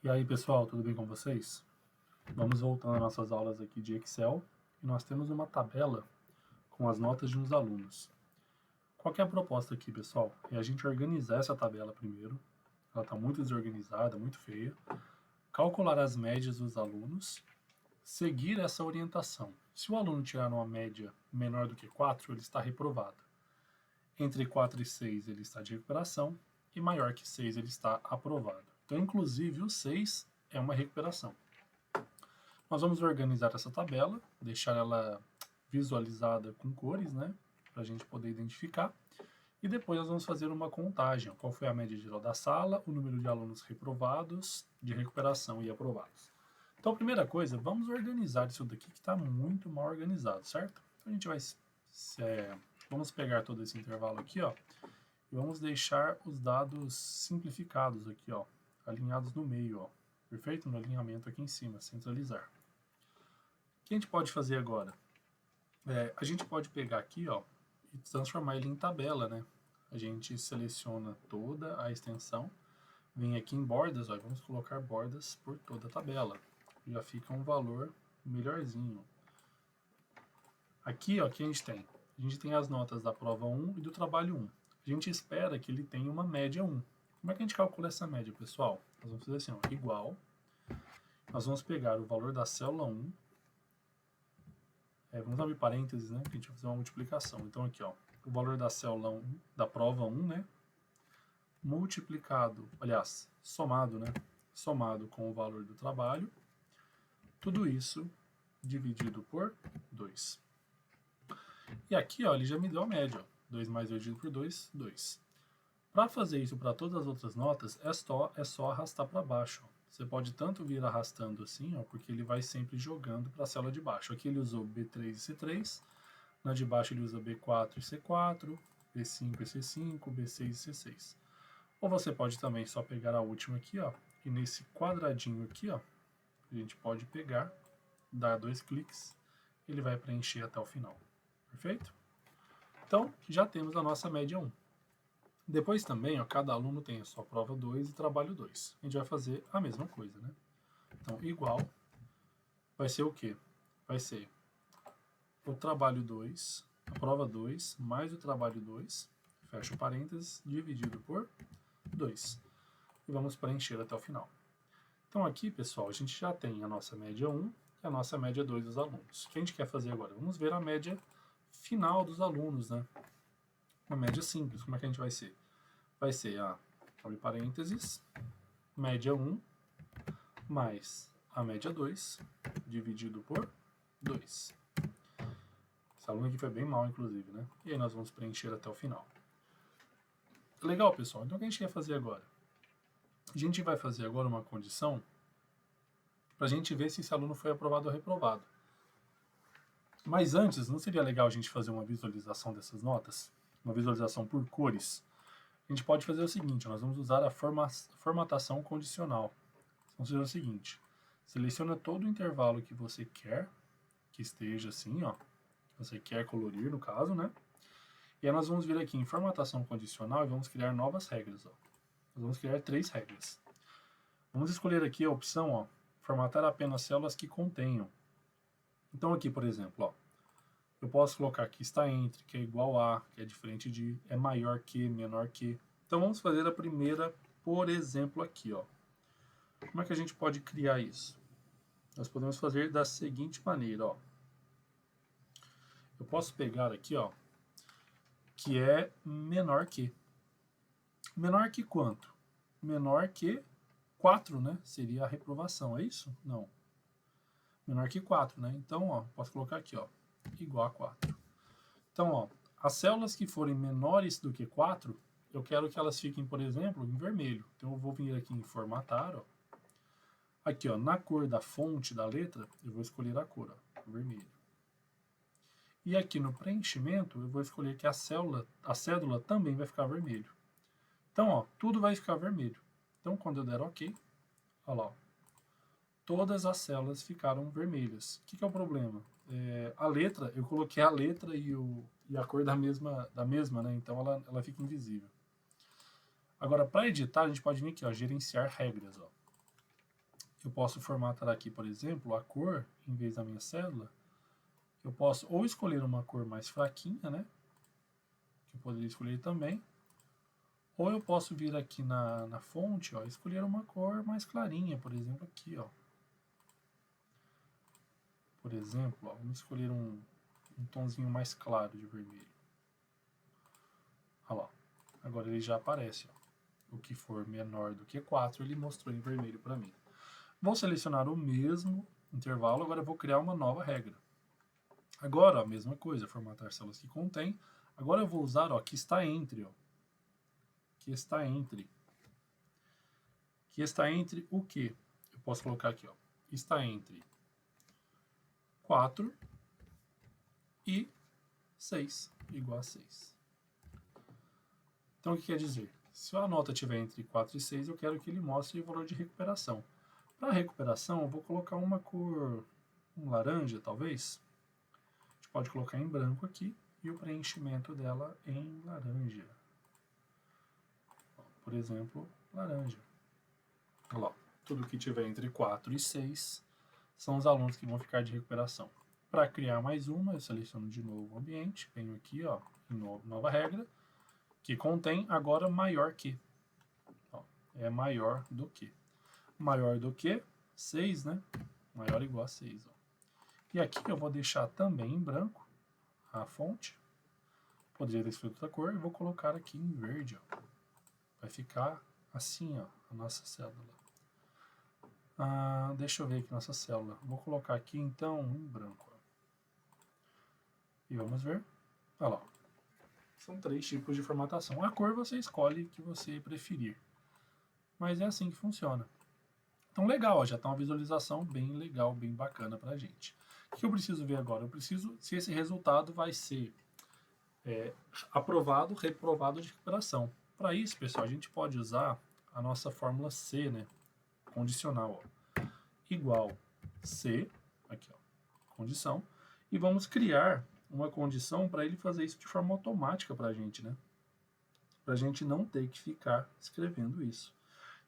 E aí, pessoal, tudo bem com vocês? Vamos voltando às nossas aulas aqui de Excel e nós temos uma tabela com as notas de uns alunos. Qual que é a proposta aqui, pessoal? É a gente organizar essa tabela primeiro. Ela está muito desorganizada, muito feia. Calcular as médias dos alunos, seguir essa orientação. Se o aluno tirar uma média menor do que 4, ele está reprovado. Entre 4 e 6 ele está de recuperação e maior que 6 ele está aprovado. Então, inclusive, o 6 é uma recuperação. Nós vamos organizar essa tabela, deixar ela visualizada com cores, né, para a gente poder identificar. E depois nós vamos fazer uma contagem, qual foi a média geral da sala, o número de alunos reprovados, de recuperação e aprovados. Então, a primeira coisa, vamos organizar isso daqui que está muito mal organizado, certo? Então, a gente vai... vamos pegar todo esse intervalo aqui, ó, e vamos deixar os dados simplificados aqui, ó, alinhados no meio, ó. Perfeito? No alinhamento aqui em cima, centralizar. O que a gente pode fazer agora? A gente pode pegar aqui, ó, e transformar ele em tabela, né? A gente seleciona toda a extensão, vem aqui em bordas, ó, vamos colocar bordas por toda a tabela. Já fica um valor melhorzinho. Aqui, ó, que a gente tem as notas da prova 1 e do trabalho 1. A gente espera que ele tenha uma média 1. Como é que a gente calcula essa média, pessoal? Nós vamos fazer assim, ó, igual. Nós vamos pegar o valor da célula 1. Vamos abrir parênteses, né? Que a gente vai fazer uma multiplicação. Então aqui, ó, o valor da célula 1, da prova 1, né? Multiplicado, aliás, somado, né? Somado com o valor do trabalho. Tudo isso dividido por 2. E aqui, ó, ele já me deu a média, ó. 2 mais 2 dividido por 2, 2. Para fazer isso para todas as outras notas, é só arrastar para baixo, ó. Você pode tanto vir arrastando assim, ó, porque ele vai sempre jogando para a célula de baixo. Aqui ele usou B3 e C3, na de baixo ele usa B4 e C4, B5 e C5, B6 e C6. Ou você pode também só pegar a última aqui, ó, e nesse quadradinho aqui, ó, a gente pode pegar, dar 2 cliques, ele vai preencher até o final. Perfeito? Então, já temos a nossa média 1. Depois também, ó, cada aluno tem a sua prova 2 e trabalho 2. A gente vai fazer a mesma coisa, né? Então, igual, vai ser o quê? Vai ser o trabalho 2, a prova 2, mais o trabalho 2, fecha o parênteses, dividido por 2. E vamos preencher até o final. Então aqui, pessoal, a gente já tem a nossa média 1 e a nossa média 2 dos alunos. O que a gente quer fazer agora? Vamos ver a média final dos alunos, né? Uma média simples. Como é que a gente vai ser? Vai ser abre parênteses, média 1 mais a média 2 dividido por 2. Esse aluno aqui foi bem mal, inclusive, né? E aí nós vamos preencher até o final. Legal, pessoal. Então o que a gente quer fazer agora? A gente vai fazer agora uma condição para a gente ver se esse aluno foi aprovado ou reprovado. Mas antes, não seria legal a gente fazer uma visualização dessas notas? Uma visualização por cores? A gente pode fazer o seguinte, nós vamos usar a formatação condicional. Vamos fazer o seguinte, seleciona todo o intervalo que você quer, que esteja assim, ó, que você quer colorir no caso, né? E aí nós vamos vir aqui em formatação condicional e vamos criar novas regras, ó. Nós vamos criar 3 regras. Vamos escolher aqui a opção, ó, formatar apenas células que contenham. Então aqui, por exemplo, ó, eu posso colocar que está entre, que é igual a, que é diferente de, é maior que, menor que. Então vamos fazer a primeira, por exemplo, aqui, ó. Como é que a gente pode criar isso? Nós podemos fazer da seguinte maneira, ó. Eu posso pegar aqui, ó, que é menor que. Menor que quanto? Menor que 4, né? Seria a reprovação, é isso? Não. Menor que 4, né? Então, ó, posso colocar aqui, ó, igual a 4. Então, ó, as células que forem menores do que 4, eu quero que elas fiquem, por exemplo, em vermelho. Então, eu vou vir aqui em formatar, ó. Aqui, ó, na cor da fonte da letra, eu vou escolher a cor, ó, vermelho. E aqui no preenchimento, eu vou escolher que a cédula também vai ficar vermelho. Então, ó, tudo vai ficar vermelho. Então, quando eu der OK, olha lá, ó, todas as células ficaram vermelhas. O que é o problema? A letra, eu coloquei a letra e a cor da mesma, né? Então ela fica invisível. Agora, para editar, a gente pode vir aqui, ó, gerenciar regras, ó. eu posso formatar aqui, por exemplo, a cor, em vez da minha célula. Eu posso ou escolher uma cor mais fraquinha, né? Que eu poderia escolher também. Ou eu posso vir aqui na fonte, ó, escolher uma cor mais clarinha, por exemplo, aqui, ó. Por exemplo, ó, vamos escolher um tomzinho mais claro de vermelho. Olha lá. Agora ele já aparece, ó. O que for menor do que 4, ele mostrou em vermelho para mim. Vou selecionar o mesmo intervalo, agora eu vou criar uma nova regra. Agora, a mesma coisa, formatar células que contém. Agora eu vou usar, ó, que está entre, ó. Que está entre. Que está entre o quê? Eu posso colocar aqui, ó. Está entre 4 e 6, igual a 6. Então, o que quer dizer? Se a nota estiver entre 4 e 6, eu quero que ele mostre o valor de recuperação. Para recuperação, eu vou colocar uma cor, um laranja, talvez. A gente pode colocar em branco aqui e o preenchimento dela em laranja. Por exemplo, laranja. Olha lá. Tudo que tiver entre 4 e 6 são os alunos que vão ficar de recuperação. Para criar mais uma, eu seleciono de novo o ambiente, venho aqui, ó, em nova regra, que contém agora maior que. Ó, é maior do que. Maior do que 6, né? Maior ou igual a 6. Ó. E aqui eu vou deixar também em branco a fonte. Poderia ter escrito outra cor, e vou colocar aqui em verde. Ó. Vai ficar assim, ó, a nossa célula. Deixa eu ver aqui nossa célula. Vou colocar aqui então em branco. Ó. E vamos ver. Olha lá. São 3 tipos de formatação. A cor você escolhe que você preferir. Mas é assim que funciona. Então legal, ó, já está uma visualização bem legal, bem bacana para a gente. O que eu preciso ver agora? Eu preciso se esse resultado vai ser aprovado, reprovado de recuperação. Para isso, pessoal, a gente pode usar a nossa fórmula C, né? Condicional, ó. Igual C, aqui, ó, condição, e vamos criar uma condição para ele fazer isso de forma automática para a gente, né? Para a gente não ter que ficar escrevendo isso.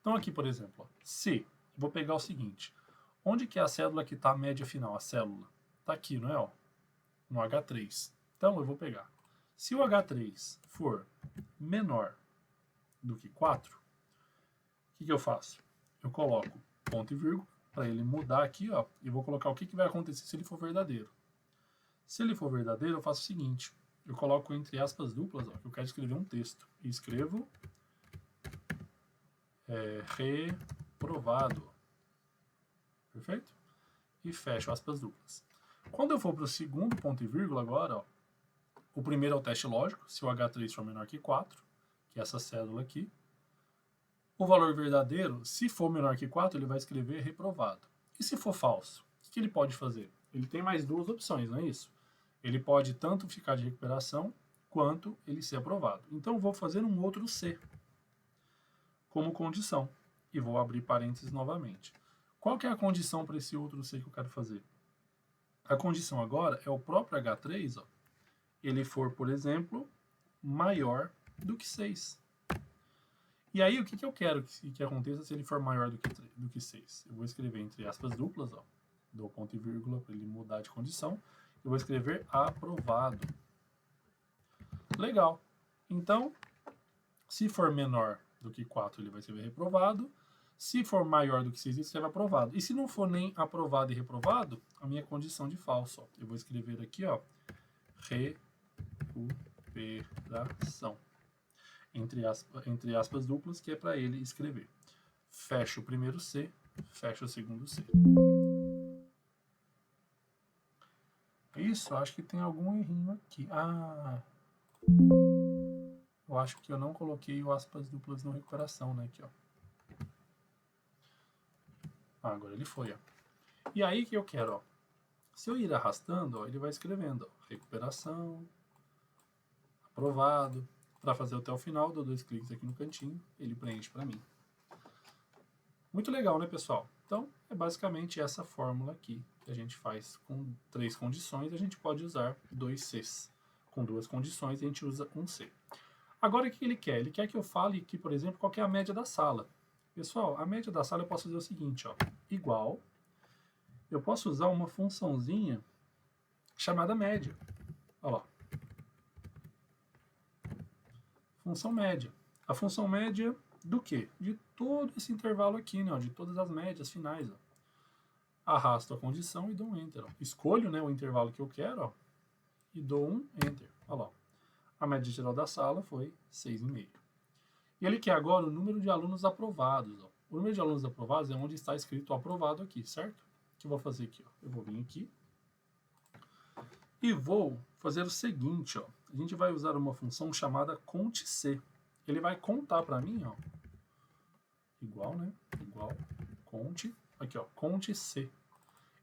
Então aqui, por exemplo, ó, C, vou pegar o seguinte, onde que é a célula que está a média final? A célula está aqui, não é? Ó, no H3. Então eu vou pegar. Se o H3 for menor do que 4, o que eu faço? Eu coloco ponto e vírgula para ele mudar aqui, ó, e vou colocar o que vai acontecer se ele for verdadeiro. Se ele for verdadeiro, eu faço o seguinte, eu coloco entre aspas duplas, ó, que eu quero escrever um texto, e escrevo reprovado. Perfeito? E fecho aspas duplas. Quando eu for para o segundo ponto e vírgula agora, ó, o primeiro é o teste lógico, se o H3 for menor que 4, que é essa célula aqui. O valor verdadeiro, se for menor que 4, ele vai escrever reprovado. E se for falso, o que ele pode fazer? Ele tem mais 2 opções, não é isso? Ele pode tanto ficar de recuperação, quanto ele ser aprovado. Então eu vou fazer um outro C como condição. E vou abrir parênteses novamente. Qual que é a condição para esse outro C que eu quero fazer? A condição agora é o próprio H3, ó, ele for, por exemplo, maior do que 6. E aí, o que eu quero que aconteça se ele for maior do que 6? Eu vou escrever entre aspas duplas, ó, dou ponto e vírgula para ele mudar de condição. Eu vou escrever aprovado. Legal. Então, se for menor do que 4, ele vai escrever reprovado. Se for maior do que 6, ele escreve aprovado. E se não for nem aprovado e reprovado, a minha condição de falso. Ó, eu vou escrever aqui, ó, recuperação. Entre aspas duplas, que é para ele escrever. Fecha o primeiro C, fecha o segundo C. Isso, acho que tem algum errinho aqui. Eu acho que eu não coloquei o aspas duplas no recuperação, né? Aqui, ó. Agora ele foi, ó. E aí que eu quero, ó. Se eu ir arrastando, ó, ele vai escrevendo, ó, recuperação, aprovado. Para fazer até o final, dou 2 cliques aqui no cantinho, ele preenche para mim. Muito legal, né, pessoal? Então, é basicamente essa fórmula aqui que a gente faz com 3 condições. A gente pode usar 2 Cs. Com 2 condições, a gente usa um C. Agora, o que ele quer? Ele quer que eu fale aqui, por exemplo, qual que é a média da sala. Pessoal, a média da sala eu posso fazer o seguinte, ó, igual, eu posso usar uma funçãozinha chamada média. Olha lá. Função média. A função média do quê? De todo esse intervalo aqui, né, ó, de todas as médias finais. Ó. Arrasto a condição e dou um Enter. Ó. Escolho, né, o intervalo que eu quero, ó, e dou um Enter. Olha lá. A média geral da sala foi 6,5. E ele quer agora o número de alunos aprovados. Ó. O número de alunos aprovados é onde está escrito aprovado aqui, certo? O que eu vou fazer aqui? Ó? Eu vou vir aqui e vou fazer o seguinte. Ó. A gente vai usar uma função chamada CONT-C. Ele vai contar para mim, ó, igual, né? Igual, CONT, aqui, ó, CONT-C.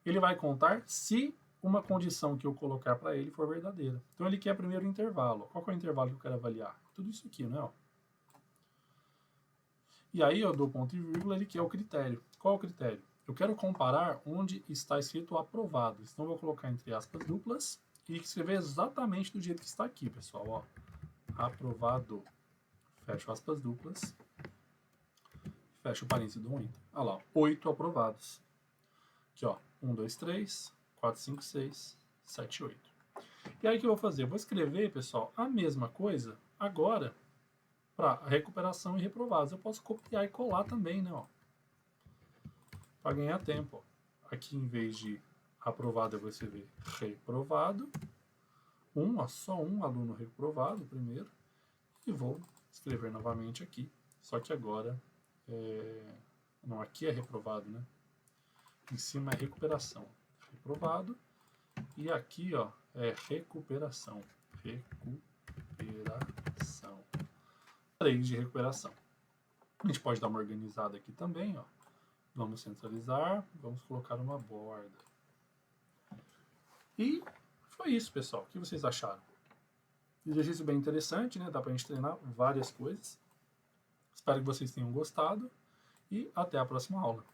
Ele vai contar se uma condição que eu colocar para ele for verdadeira. Então ele quer primeiro o intervalo. Qual que é o intervalo que eu quero avaliar? Tudo isso aqui, né? Ó. E aí eu dou ponto e vírgula, ele quer o critério. Qual é o critério? Eu quero comparar onde está escrito aprovado. Então eu vou colocar entre aspas duplas e escrever exatamente do jeito que está aqui, pessoal. Ó. Aprovado. Fecho aspas duplas. Fecho o parênteses do Enter. Olha lá, 8 aprovados. Aqui, ó. 1, 2, 3, 4, 5, 6, 7, 8. E aí o que eu vou fazer? Eu vou escrever, pessoal, a mesma coisa agora para recuperação e reprovados. Eu posso copiar e colar também, né? Para ganhar tempo. Ó. Aqui, em vez de aprovado, eu vou escrever reprovado. Só um aluno reprovado primeiro. E vou escrever novamente aqui. Só que agora... Não, aqui é reprovado, né? Em cima é recuperação. Reprovado. E aqui, ó, é recuperação. Recuperação. 3 de recuperação. A gente pode dar uma organizada aqui também, ó. Vamos centralizar, vamos colocar uma borda. E foi isso, pessoal. O que vocês acharam? Exercício bem interessante, né? Dá pra gente treinar várias coisas. Espero que vocês tenham gostado e até a próxima aula.